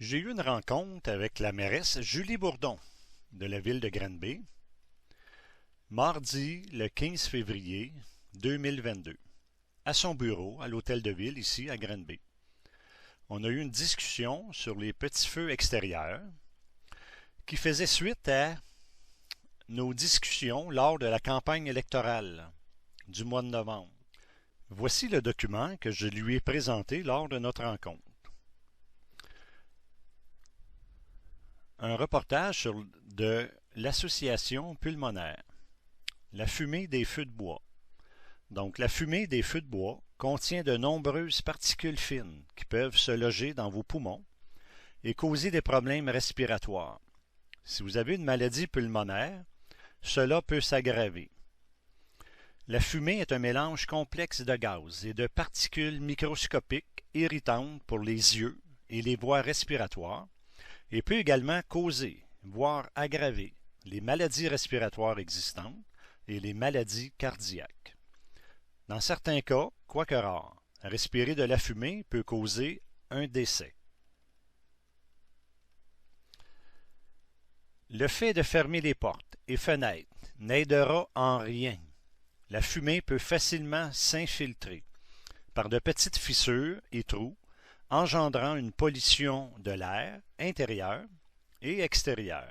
J'ai eu une rencontre avec la mairesse Julie Bourdon de la ville de Granby, mardi le 15 février 2022, à son bureau à l'hôtel de ville ici à Granby. On a eu une discussion sur les petits feux extérieurs qui faisait suite à nos discussions lors de la campagne électorale du mois de novembre. Voici le document que je lui ai présenté lors de notre rencontre. Un reportage de l'association pulmonaire. La fumée des feux de bois. Donc, la fumée des feux de bois contient de nombreuses particules fines qui peuvent se loger dans vos poumons et causer des problèmes respiratoires. Si vous avez une maladie pulmonaire, cela peut s'aggraver. La fumée est un mélange complexe de gaz et de particules microscopiques irritantes pour les yeux et les voies respiratoires et peut également causer, voire aggraver, les maladies respiratoires existantes et les maladies cardiaques. Dans certains cas, quoique rare, respirer de la fumée peut causer un décès. Le fait de fermer les portes et fenêtres n'aidera en rien. La fumée peut facilement s'infiltrer par de petites fissures et trous, engendrant une pollution de l'air intérieur et extérieur.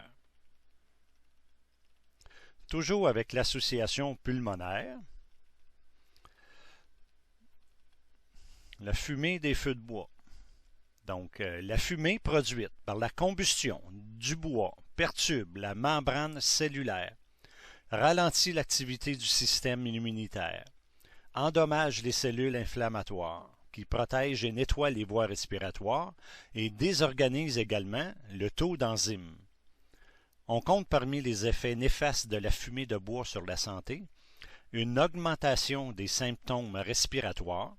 Toujours avec l'association pulmonaire, la fumée des feux de bois. Donc, la fumée produite par la combustion du bois perturbe la membrane cellulaire, ralentit l'activité du système immunitaire, endommage les cellules inflammatoires, qui protègent et nettoient les voies respiratoires et désorganisent également le taux d'enzymes. On compte parmi les effets néfastes de la fumée de bois sur la santé une augmentation des symptômes respiratoires,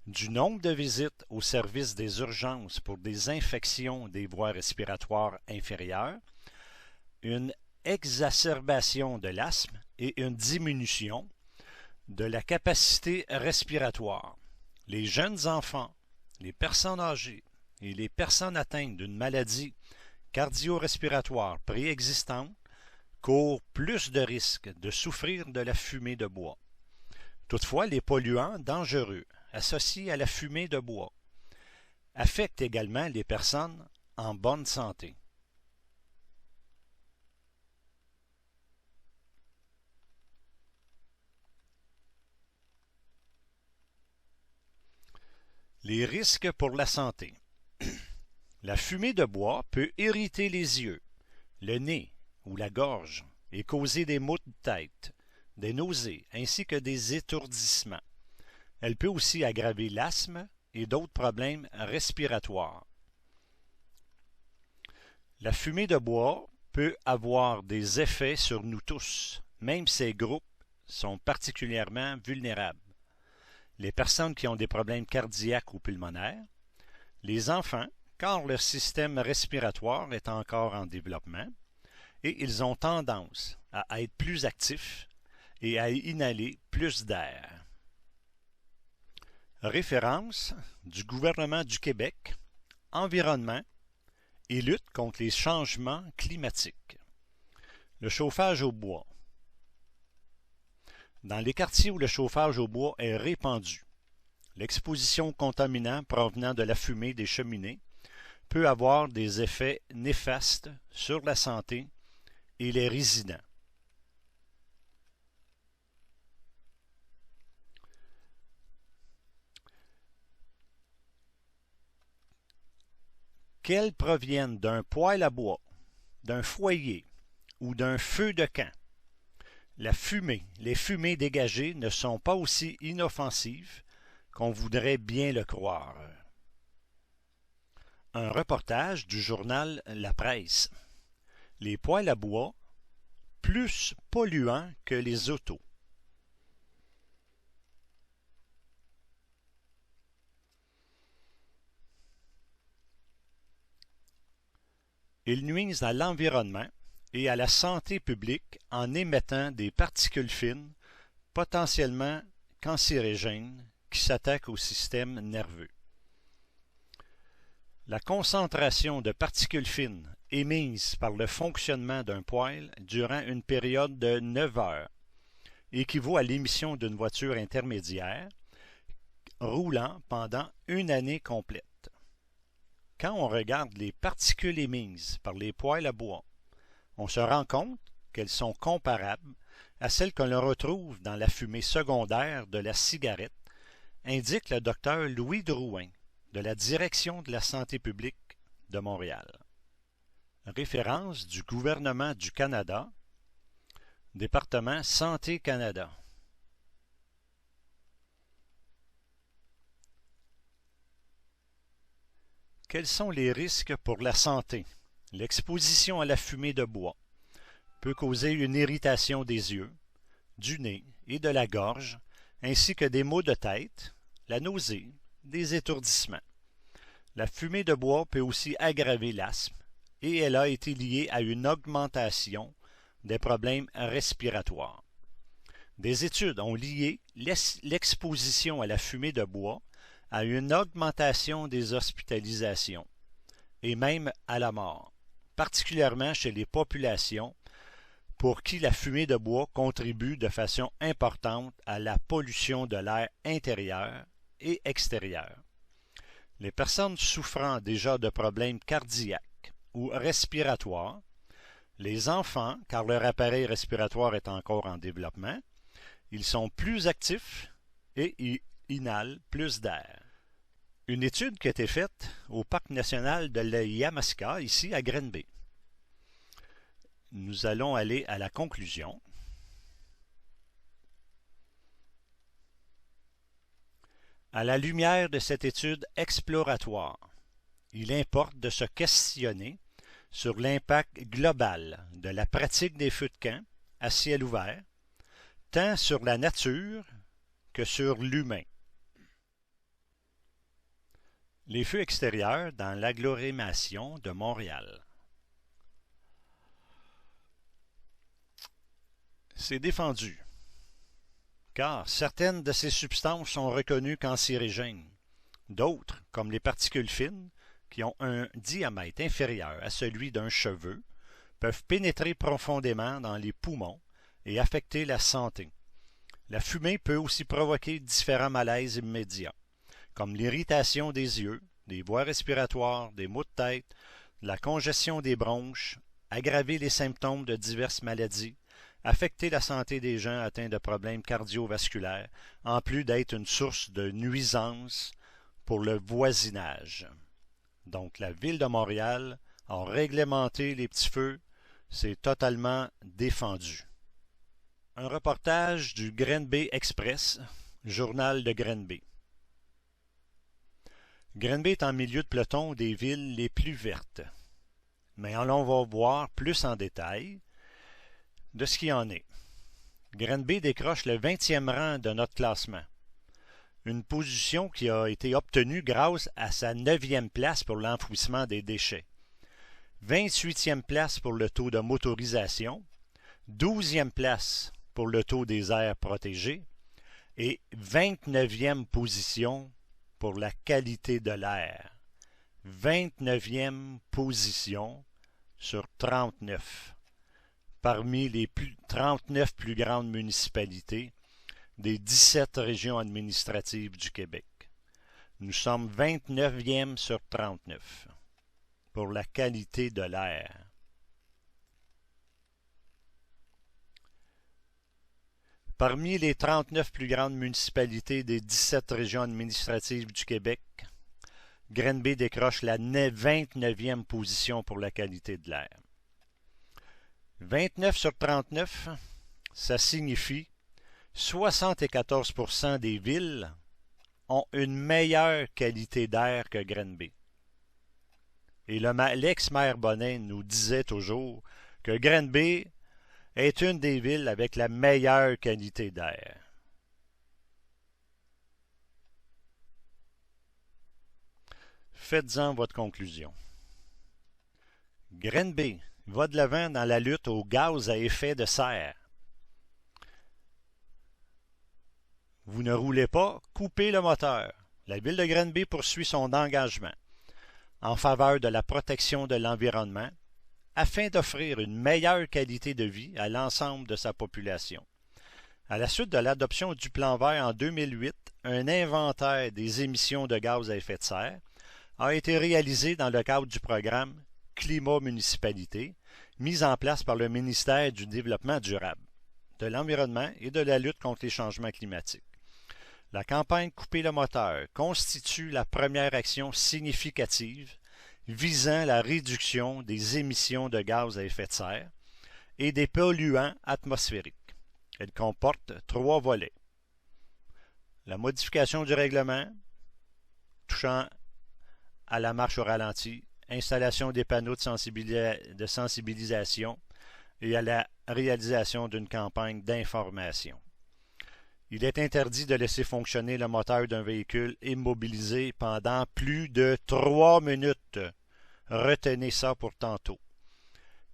du nombre de visites au service des urgences pour des infections des voies respiratoires inférieures, une exacerbation de l'asthme et une diminution de la capacité respiratoire. Les jeunes enfants, les personnes âgées et les personnes atteintes d'une maladie cardio-respiratoire préexistante courent plus de risques de souffrir de la fumée de bois. Toutefois, les polluants dangereux associés à la fumée de bois affectent également les personnes en bonne santé. Les risques pour la santé. La fumée de bois peut irriter les yeux, le nez ou la gorge et causer des maux de tête, des nausées ainsi que des étourdissements. Elle peut aussi aggraver l'asthme et d'autres problèmes respiratoires. La fumée de bois peut avoir des effets sur nous tous, même ces groupes sont particulièrement vulnérables. Les personnes qui ont des problèmes cardiaques ou pulmonaires, les enfants, car leur système respiratoire est encore en développement, et ils ont tendance à être plus actifs et à inhaler plus d'air. Référence du gouvernement du Québec, environnement et lutte contre les changements climatiques. Le chauffage au bois. Dans les quartiers où le chauffage au bois est répandu, l'exposition aux contaminants provenant de la fumée des cheminées peut avoir des effets néfastes sur la santé et les résidents. Qu'elles proviennent d'un poêle à bois, d'un foyer ou d'un feu de camp, les fumées dégagées ne sont pas aussi inoffensives qu'on voudrait bien le croire. Un reportage du journal La Presse. Les poêles à bois, plus polluants que les autos. Ils nuisent à l'environnement et à la santé publique en émettant des particules fines potentiellement cancérigènes qui s'attaquent au système nerveux. La concentration de particules fines émises par le fonctionnement d'un poêle durant une période de 9 heures équivaut à l'émission d'une voiture intermédiaire roulant pendant une année complète. Quand on regarde les particules émises par les poêles à bois, on se rend compte qu'elles sont comparables à celles que l'on retrouve dans la fumée secondaire de la cigarette, indique le docteur Louis Drouin de la Direction de la santé publique de Montréal. Référence du gouvernement du Canada, département Santé Canada. Quels sont les risques pour la santé? L'exposition à la fumée de bois peut causer une irritation des yeux, du nez et de la gorge, ainsi que des maux de tête, la nausée, des étourdissements. La fumée de bois peut aussi aggraver l'asthme et elle a été liée à une augmentation des problèmes respiratoires. Des études ont lié l'exposition à la fumée de bois à une augmentation des hospitalisations et même à la mort, particulièrement chez les populations pour qui la fumée de bois contribue de façon importante à la pollution de l'air intérieur et extérieur. Les personnes souffrant déjà de problèmes cardiaques ou respiratoires, les enfants, car leur appareil respiratoire est encore en développement, ils sont plus actifs et ils inhalent plus d'air. Une étude qui a été faite au Parc national de la Yamaska, ici à Granby. Nous allons aller à la conclusion. À la lumière de cette étude exploratoire, il importe de se questionner sur l'impact global de la pratique des feux de camp à ciel ouvert, tant sur la nature que sur l'humain. Les feux extérieurs dans l'agglomération de Montréal. C'est défendu, car certaines de ces substances sont reconnues cancérigènes. D'autres, comme les particules fines, qui ont un diamètre inférieur à celui d'un cheveu, peuvent pénétrer profondément dans les poumons et affecter la santé. La fumée peut aussi provoquer différents malaises immédiats, comme l'irritation des yeux, des voies respiratoires, des maux de tête, la congestion des bronches, aggraver les symptômes de diverses maladies, affecter la santé des gens atteints de problèmes cardiovasculaires, en plus d'être une source de nuisances pour le voisinage. Donc, la Ville de Montréal a réglementé les petits feux, c'est totalement défendu. Un reportage du Granby Express, journal de Granby. Granby est en milieu de peloton des villes les plus vertes. Mais on va voir plus en détail de ce qu'il en est. Granby décroche le 20e rang de notre classement. Une position qui a été obtenue grâce à sa 9e place pour l'enfouissement des déchets. 28e place pour le taux de motorisation, 12e place pour le taux des aires protégées et 29e position pour la qualité de l'air. 29e position sur 39. Parmi les 39 plus grandes municipalités des 17 régions administratives du Québec. Nous sommes 29e sur 39 pour la qualité de l'air. Parmi les 39 plus grandes municipalités des 17 régions administratives du Québec, Granby décroche la 29e position pour la qualité de l'air. 29 sur 39, ça signifie 74% des villes ont une meilleure qualité d'air que Granby. Et l'ex-maire Bonnet nous disait toujours que Granby est une des villes avec la meilleure qualité d'air. Faites-en votre conclusion. Granby va de l'avant dans la lutte aux gaz à effet de serre. Vous ne roulez pas, coupez le moteur. La ville de Granby poursuit son engagement. en faveur de la protection de l'environnement afin d'offrir une meilleure qualité de vie à l'ensemble de sa population. À la suite de l'adoption du Plan vert en 2008, un inventaire des émissions de gaz à effet de serre a été réalisé dans le cadre du programme Climat-Municipalité, mis en place par le ministère du Développement durable, de l'Environnement et de la lutte contre les changements climatiques. La campagne Couper le moteur constitue la première action significative visant la réduction des émissions de gaz à effet de serre et des polluants atmosphériques. Elle comporte 3 volets. La modification du règlement touchant à la marche au ralenti, installation des panneaux de sensibilisation et à la réalisation d'une campagne d'information. Il est interdit de laisser fonctionner le moteur d'un véhicule immobilisé pendant plus de 3 minutes. Retenez ça pour tantôt.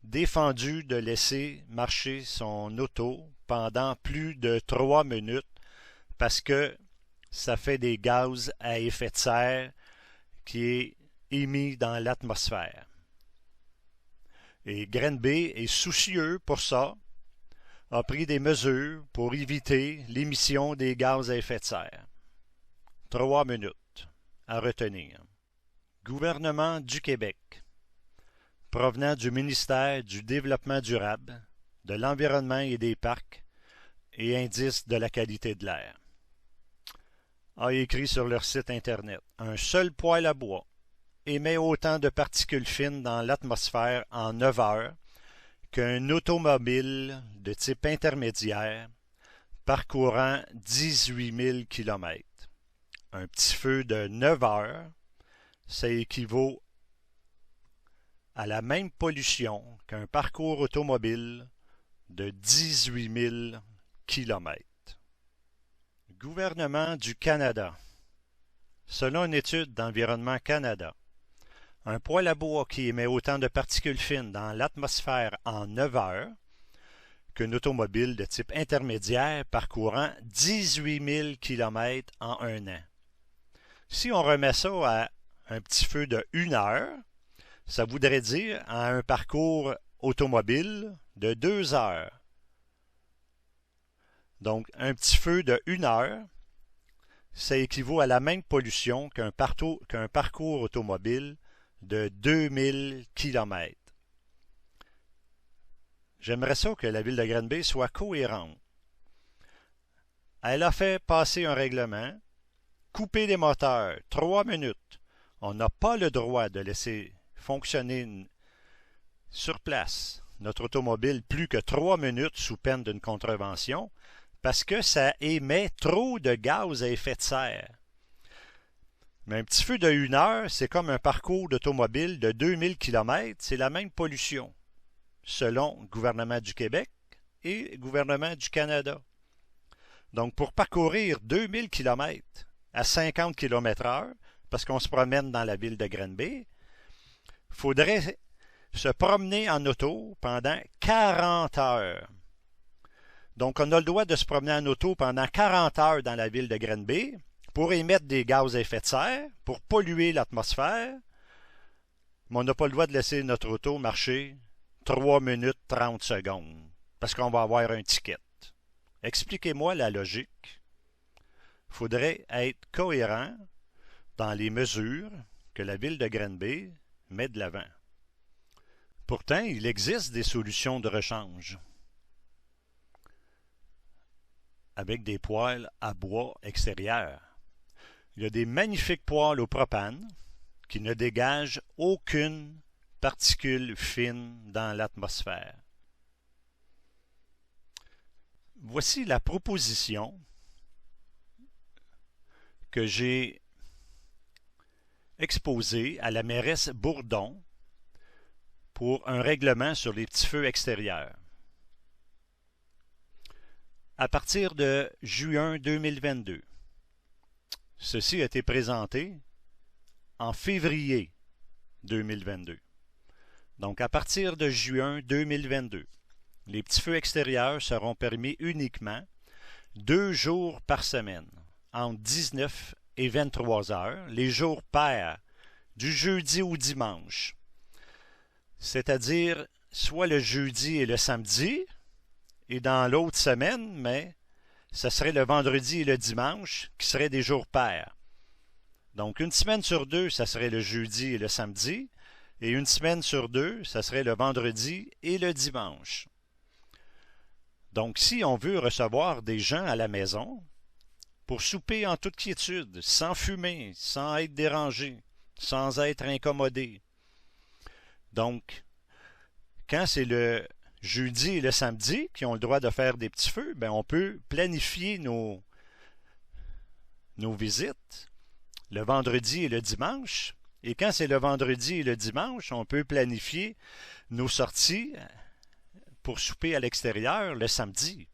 Défendu de laisser marcher son auto pendant plus de 3 minutes parce que ça fait des gaz à effet de serre qui est émis dans l'atmosphère. Et Granby est soucieux pour ça, a pris des mesures pour éviter l'émission des gaz à effet de serre. 3 minutes à retenir. Gouvernement du Québec, provenant du ministère du Développement durable, de l'Environnement et des Parcs et Indice de la qualité de l'air, a écrit sur leur site Internet « Un seul poêle à bois émet autant de particules fines dans l'atmosphère en 9 heures qu'un automobile de type intermédiaire parcourant 18 000 km. Un petit feu de 9 heures, ça équivaut à la même pollution qu'un parcours automobile de 18 000 km. Gouvernement du Canada. Selon une étude d'Environnement Canada, un poêle à bois qui émet autant de particules fines dans l'atmosphère en 9 heures qu'une automobile de type intermédiaire parcourant 18 000 km en 1 an. Si on remet ça à un petit feu de 1 heure, ça voudrait dire à un parcours automobile de 2 heures. Donc, un petit feu de 1 heure, ça équivaut à la même pollution qu'un parcours automobile de 2000 km. J'aimerais ça que la ville de Granby soit cohérente. Elle a fait passer un règlement, couper les moteurs 3 minutes. On n'a pas le droit de laisser fonctionner sur place notre automobile plus que 3 minutes sous peine d'une contravention parce que ça émet trop de gaz à effet de serre. Mais un petit feu de 1 heure, c'est comme un parcours d'automobile de 2000 km, c'est la même pollution, selon le gouvernement du Québec et le gouvernement du Canada. Donc, pour parcourir 2000 km à 50 km/h, parce qu'on se promène dans la ville de Granby, il faudrait se promener en auto pendant 40 heures. Donc, on a le droit de se promener en auto pendant 40 heures dans la ville de Granby pour émettre des gaz à effet de serre, pour polluer l'atmosphère, mais on n'a pas le droit de laisser notre auto marcher 3 minutes 30 secondes, parce qu'on va avoir un ticket. Expliquez-moi la logique. Il faudrait être cohérent dans les mesures que la ville de Granby met de l'avant. Pourtant, il existe des solutions de rechange avec des poêles à bois extérieurs. Il y a des magnifiques poêles au propane qui ne dégagent aucune particule fine dans l'atmosphère. Voici la proposition que j'ai exposée à la mairesse Bourdon pour un règlement sur les petits feux extérieurs. À partir de juin 2022, ceci a été présenté en février 2022. Donc, à partir de juin 2022, les petits feux extérieurs seront permis uniquement 2 jours par semaine, entre 19 et 23 heures. Les jours pairs du jeudi au dimanche. C'est-à-dire soit le jeudi et le samedi, et dans l'autre semaine, mais ce serait le vendredi et le dimanche qui seraient des jours pairs. Donc une semaine sur deux, ça serait le jeudi et le samedi, et une semaine sur deux, ça serait le vendredi et le dimanche. Donc si on veut recevoir des gens à la maison, pour souper en toute quiétude, sans fumer, sans être dérangé, sans être incommodé. Donc, quand c'est le jeudi et le samedi qui ont le droit de faire des petits feux, ben on peut planifier nos visites le vendredi et le dimanche. Et quand c'est le vendredi et le dimanche, on peut planifier nos sorties pour souper à l'extérieur le samedi.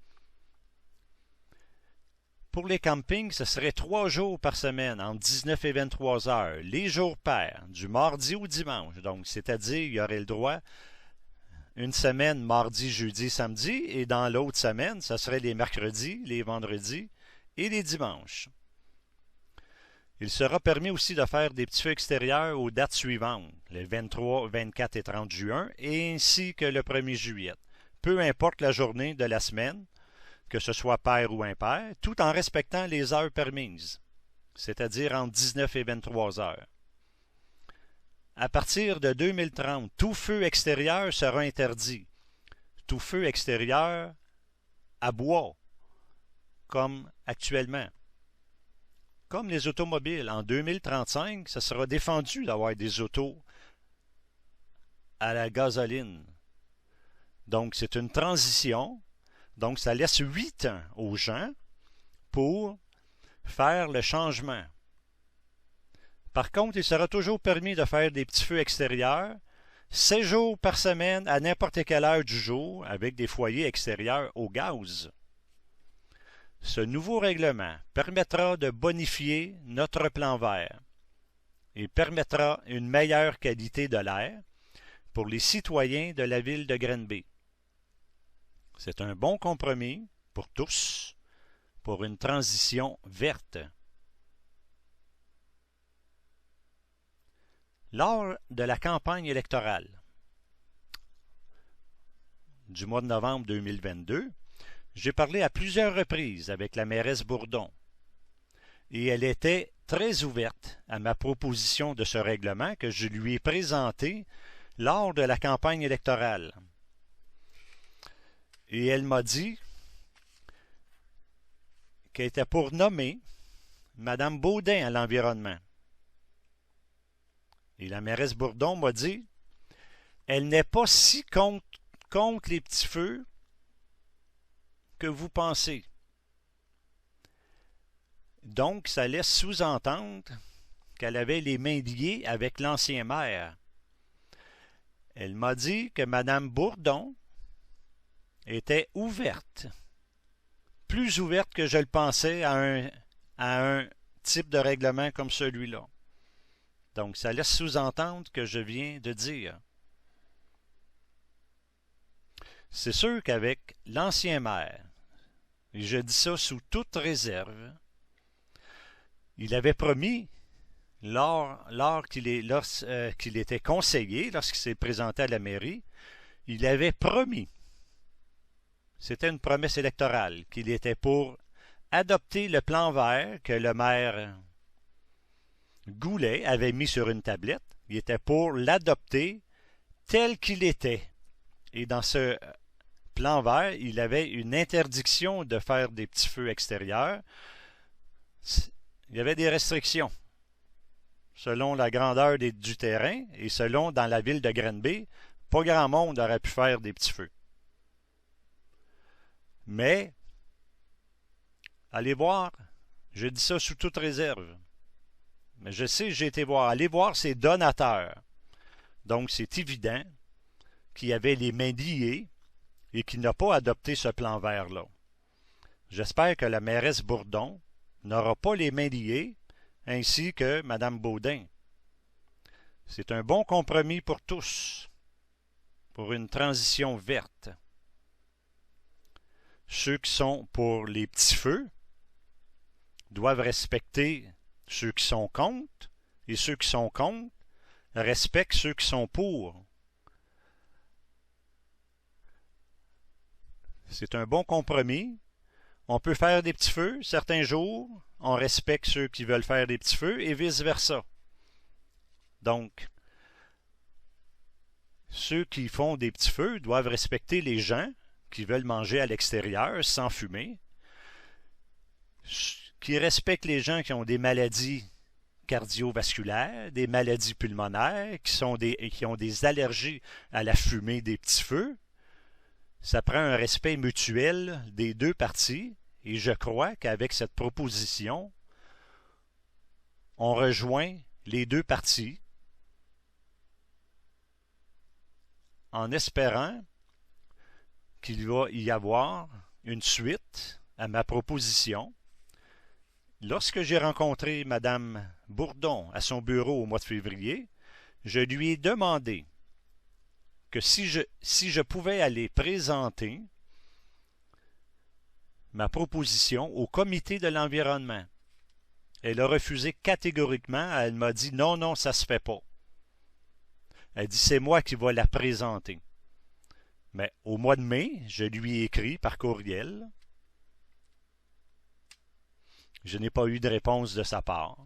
Pour les campings, ce serait 3 jours par semaine, entre 19 et 23 heures, les jours pairs, du mardi au dimanche. Donc, c'est-à-dire, il y aurait le droit une semaine, mardi, jeudi, samedi, et dans l'autre semaine, ce serait les mercredis, les vendredis et les dimanches. Il sera permis aussi de faire des petits feux extérieurs aux dates suivantes, les 23, 24 et 30 juin, ainsi que le 1er juillet. Peu importe la journée de la semaine, que ce soit pair ou impair, tout en respectant les heures permises, c'est-à-dire entre 19 et 23 heures. À partir de 2030, tout feu extérieur sera interdit. Tout feu extérieur à bois, comme actuellement. Comme les automobiles, en 2035, ce sera défendu d'avoir des autos à la gasoline. Donc, c'est une transition. Donc, ça laisse 8 ans aux gens pour faire le changement. Par contre, il sera toujours permis de faire des petits feux extérieurs 7 jours par semaine à n'importe quelle heure du jour avec des foyers extérieurs au gaz. Ce nouveau règlement permettra de bonifier notre plan vert et permettra une meilleure qualité de l'air pour les citoyens de la ville de Granby. C'est un bon compromis pour tous, pour une transition verte. Lors de la campagne électorale du mois de novembre 2022, j'ai parlé à plusieurs reprises avec la mairesse Bourdon et elle était très ouverte à ma proposition de ce règlement que je lui ai présenté lors de la campagne électorale. Et elle m'a dit qu'elle était pour nommer Mme Baudin à l'environnement. Et la mairesse Bourdon m'a dit elle n'est pas si contre les petits feux que vous pensez. Donc, ça laisse sous-entendre qu'elle avait les mains liées avec l'ancien maire. Elle m'a dit que Mme Bourdon était ouverte, plus ouverte que je le pensais à un type de règlement comme celui-là. Donc, ça laisse sous-entendre que je viens de dire. C'est sûr qu'avec l'ancien maire, et je dis ça sous toute réserve, il avait promis, lorsqu'il était conseiller, lorsqu'il s'est présenté à la mairie, il avait promis, c'était une promesse électorale, qu'il était pour adopter le plan vert que le maire Goulet avait mis sur une tablette. Il était pour l'adopter tel qu'il était. Et dans ce plan vert, il avait une interdiction de faire des petits feux extérieurs. Il y avait des restrictions selon la grandeur du terrain et selon, dans la ville de Granby, pas grand monde aurait pu faire des petits feux. Mais, allez voir, je dis ça sous toute réserve, mais je sais, j'ai été voir, allez voir ses donateurs. Donc, c'est évident qu'il avait les mains liées et qu'il n'a pas adopté ce plan vert-là. J'espère que la mairesse Bourdon n'aura pas les mains liées, ainsi que Mme Baudin. C'est un bon compromis pour tous, pour une transition verte. Ceux qui sont pour les petits feux doivent respecter ceux qui sont contre, et ceux qui sont contre respecte ceux qui sont pour. C'est un bon compromis. On peut faire des petits feux certains jours, on respecte ceux qui veulent faire des petits feux et vice-versa. Donc, ceux qui font des petits feux doivent respecter les gens qui veulent manger à l'extérieur sans fumer, qui respectent les gens qui ont des maladies cardiovasculaires, des maladies pulmonaires, qui ont des allergies à la fumée des petits feux. Ça prend un respect mutuel des deux parties, et je crois qu'avec cette proposition, on rejoint les deux parties en espérant qu'il va y avoir une suite à ma proposition. Lorsque j'ai rencontré Mme Bourdon à son bureau au mois de février, je lui ai demandé que si je pouvais aller présenter ma proposition au comité de l'environnement. Elle a refusé catégoriquement. Elle m'a dit non, non, ça se fait pas. Elle dit c'est moi qui vais la présenter. Mais au mois de mai, je lui ai écrit par courriel. Je n'ai pas eu de réponse de sa part.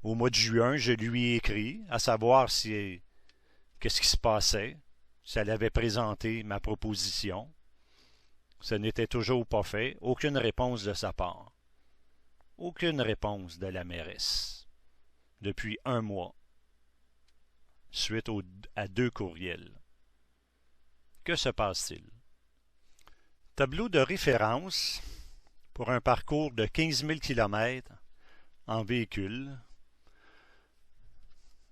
Au mois de juin, je lui ai écrit à savoir qu'est-ce qui se passait, si elle avait présenté ma proposition. Ce n'était toujours pas fait. Aucune réponse de sa part. Aucune réponse de la mairesse. Depuis un mois. Suite à 2 courriels. Que se passe-t-il? Tableau de référence pour un parcours de 15 000 km en véhicule.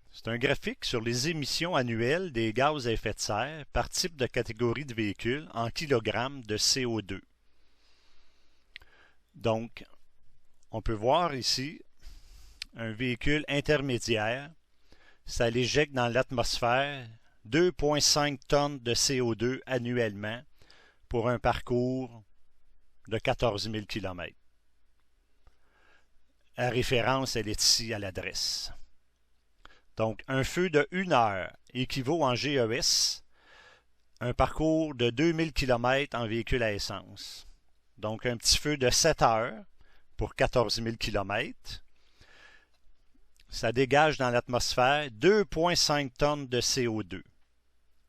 C'est un graphique sur les émissions annuelles des gaz à effet de serre par type de catégorie de véhicule en kilogrammes de CO2. Donc, on peut voir ici un véhicule intermédiaire. Ça l'éjecte dans l'atmosphère 2,5 tonnes de CO2 annuellement pour un parcours de 14 000 km. La référence, elle est ici à l'adresse. Donc, un feu de 1 heure équivaut en GES un parcours de 2000 km en véhicule à essence. Donc, un petit feu de 7 heures pour 14 000 km. Ça dégage dans l'atmosphère 2,5 tonnes de CO2.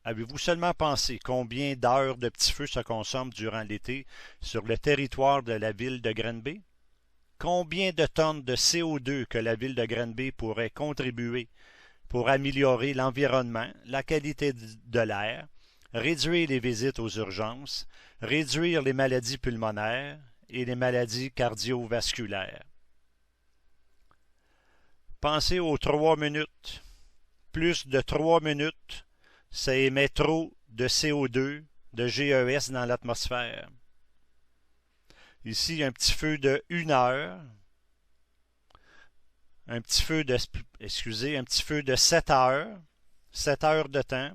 Avez-vous seulement pensé combien d'heures de petits feux se consomment durant l'été sur le territoire de la ville de Granby? Combien de tonnes de CO2 que la ville de Granby pourrait contribuer pour améliorer l'environnement, la qualité de l'air, réduire les visites aux urgences, réduire les maladies pulmonaires et les maladies cardiovasculaires. Pensez aux 3 minutes. Plus de 3 minutes, ça émet trop de CO2, de GES dans l'atmosphère. Ici, un petit feu de 1 heure. Un petit feu de 7 heures, 7 heures de temps,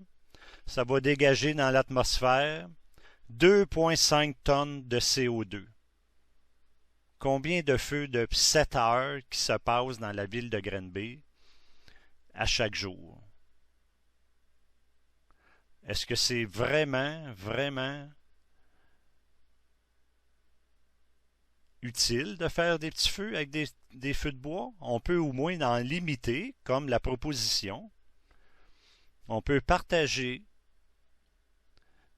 ça va dégager dans l'atmosphère 2,5 tonnes de CO2. Combien de feux de 7 heures qui se passent dans la ville de Granby à chaque jour? Est-ce que c'est vraiment utile de faire des petits feux avec des feux de bois? On peut au moins en limiter, comme la proposition. On peut partager.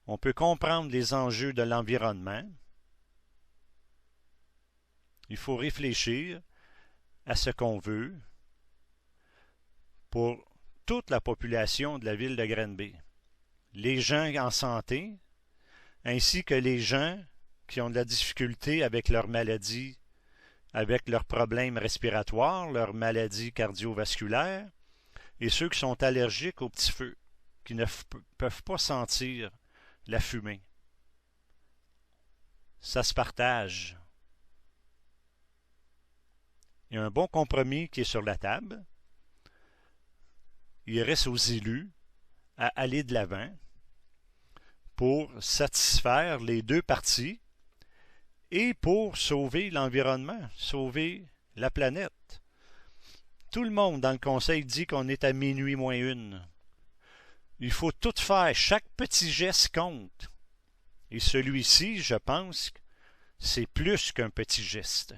On peut comprendre les enjeux de l'environnement. Il faut réfléchir à ce qu'on veut pour toute la population de la ville de Granby. Les gens en santé, ainsi que les gens qui ont de la difficulté avec leurs maladies, avec leurs problèmes respiratoires, leurs maladies cardiovasculaires, et ceux qui sont allergiques aux petits feux, qui ne peuvent pas sentir la fumée. Ça se partage. Il y a un bon compromis qui est sur la table. Il reste aux élus à aller de l'avant pour satisfaire les deux parties et pour sauver l'environnement, sauver la planète. Tout le monde dans le conseil dit qu'on est à minuit moins une. Il faut tout faire, chaque petit geste compte. Et celui-ci, je pense, c'est plus qu'un petit geste.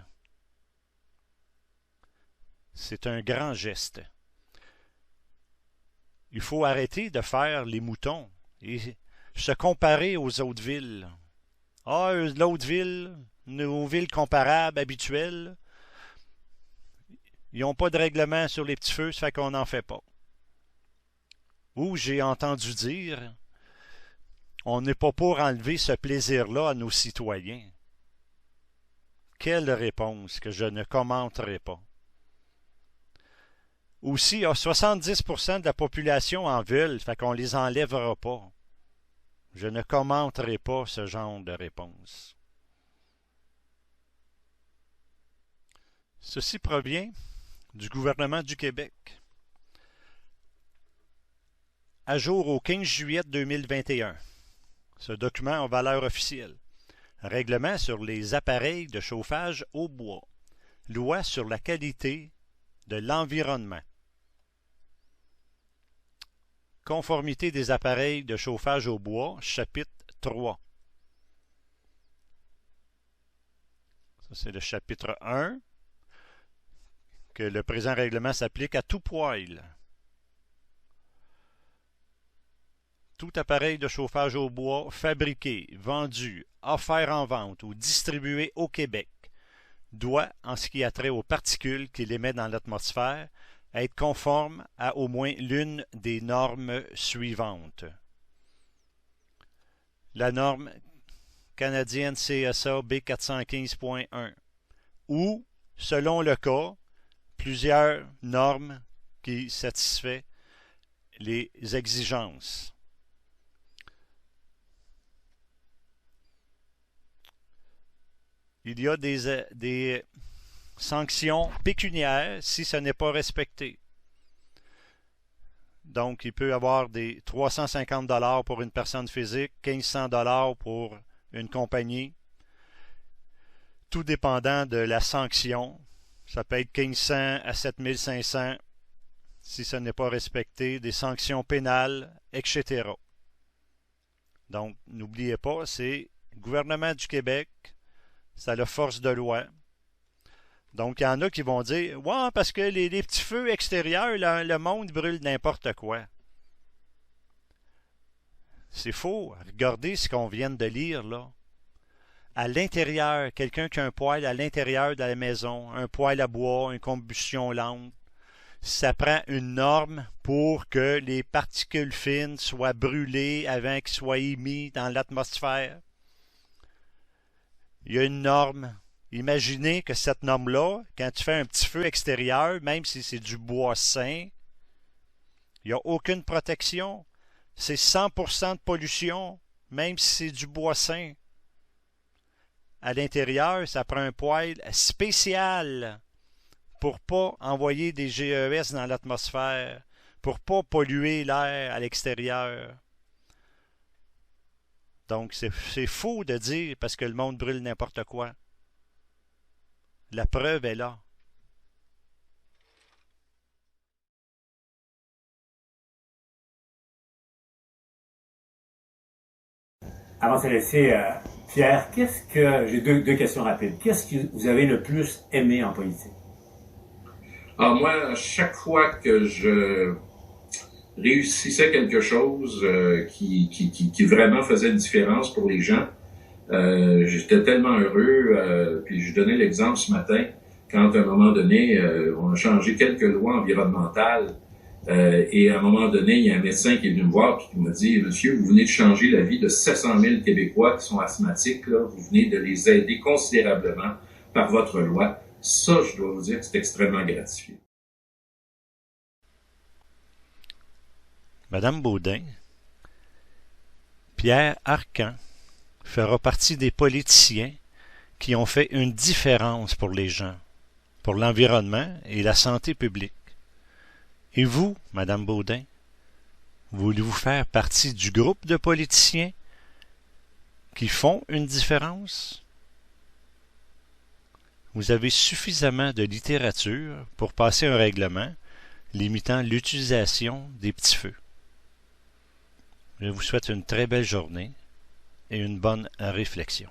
C'est un grand geste. Il faut arrêter de faire les moutons et se comparer aux autres villes. Ah, l'autre ville, nos villes comparables, habituelles, ils n'ont pas de règlement sur les petits feux, ça fait qu'on n'en fait pas. Ou j'ai entendu dire, on n'est pas pour enlever ce plaisir-là à nos citoyens. Quelle réponse que je ne commenterai pas. Aussi, 70% de la population en veulent, fait qu'on les enlèvera pas. Je ne commenterai pas ce genre de réponse. Ceci provient du gouvernement du Québec. À jour au 15 juillet 2021. Ce document en valeur officielle. Règlement sur les appareils de chauffage au bois. Loi sur la qualité de l'environnement. Conformité des appareils de chauffage au bois, chapitre 3. Ça, c'est le chapitre 1, que le présent règlement s'applique à tout poêle. Tout appareil de chauffage au bois fabriqué, vendu, offert en vente ou distribué au Québec doit, en ce qui a trait aux particules qu'il émet dans l'atmosphère, être conforme à au moins l'une des normes suivantes. La norme canadienne CSA B415.1 ou, selon le cas, plusieurs normes qui satisfait les exigences. Il y a des sanctions pécuniaires si ce n'est pas respecté. Donc, il peut y avoir des 350 $ pour une personne physique, 1500 $ pour une compagnie, tout dépendant de la sanction. Ça peut être 1500 à 7500 si ce n'est pas respecté, des sanctions pénales, etc. Donc, n'oubliez pas, c'est le gouvernement du Québec, ça a la force de loi. Donc, il y en a qui vont dire « Ouais, parce que les petits feux extérieurs, le monde brûle n'importe quoi. » C'est faux. Regardez ce qu'on vient de lire, là. À l'intérieur, quelqu'un qui a un poêle à l'intérieur de la maison, un poêle à bois, une combustion lente, ça prend une norme pour que les particules fines soient brûlées avant qu'elles soient émises dans l'atmosphère. Il y a une norme. Imaginez que cette norme-là, quand tu fais un petit feu extérieur, même si c'est du bois sain, il n'y a aucune protection. C'est 100% de pollution, même si c'est du bois sain. À l'intérieur, ça prend un poêle spécial pour ne pas envoyer des GES dans l'atmosphère, pour ne pas polluer l'air à l'extérieur. Donc, c'est faux de dire parce que le monde brûle n'importe quoi. La preuve est là. Avant de se laisser, Pierre, j'ai deux questions rapides. Qu'est-ce que vous avez le plus aimé en politique? Alors moi, à chaque fois que je réussissais quelque chose qui vraiment faisait une différence pour les gens, j'étais tellement heureux. Puis je donnais l'exemple ce matin, quand à un moment donné, on a changé quelques lois environnementales, et à un moment donné, il y a un médecin qui est venu me voir et qui m'a dit « Monsieur, vous venez de changer la vie de 700 000 Québécois qui sont asthmatiques, là. Vous venez de les aider considérablement par votre loi. » Ça, je dois vous dire que c'est extrêmement gratifiant. Madame Baudin, Pierre Arcan fera partie des politiciens qui ont fait une différence pour les gens, pour l'environnement et la santé publique. Et vous, Madame Baudin, voulez-vous faire partie du groupe de politiciens qui font une différence? vous avez suffisamment de littérature pour passer un règlement limitant l'utilisation des petits feux. Je vous souhaite une très belle journée et une bonne réflexion.